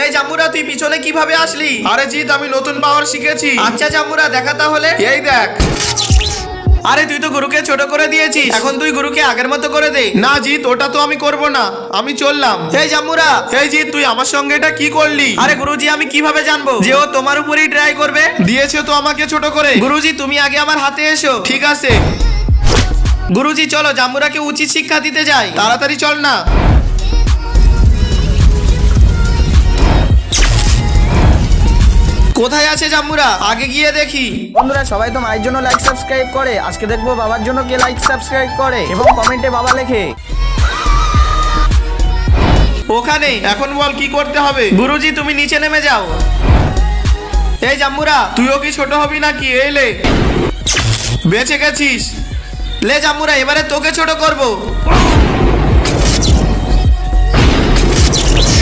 এই জাম্বুরা তুই পিছনে কিভাবে আসলি? আরে জিৎ আমি নতুন পাওয়ার শিখেছি। আচ্ছা জাম্বুরা দেখা তাহলে। এই দেখ। আরে তুই তো গুরুকে ছোট করে দিয়েছিস, এখন তুই গুরুকে আগের মতো করে দে। না জিৎ ওটা তো আমি করব না, আমি চললাম। এই জাম্বুরা। এই জিৎ তুই আমার সঙ্গে এটা কি করলি? আরে গুরুজি আমি কিভাবে জানবো যে ও তোমার উপরেই ট্রাই করবে? দিয়েছে তো আমাকে ছোট করে। গুরুজি তুমি আগে আমার হাতে এসো। ঠিক আছে গুরুজি চলো জাম্বুরাকে উচিত শিক্ষা দিতে যাই। তাড়াতাড়ি চল না। কোথায় আছে জাম্বুরা? আগে গিয়ে দেখি। বন্ধুরা সবাই তো মায়ের জন্য লাইক সাবস্ক্রাইব করে, আজকে দেখবো বাবার জন্য কে লাইক সাবস্ক্রাইব করে এবং কমেন্টে বাবা লেখে। ওখানে। এখন বল কি করতে হবে? গুরুজি তুমি নিচে নেমে যাও। এই জাম্বুরা তুইও কি ছোট হবি নাকি? এই লে, বেঁচে গেছিস। লে জাম্বুরা এবারে তোকে ছোট করব।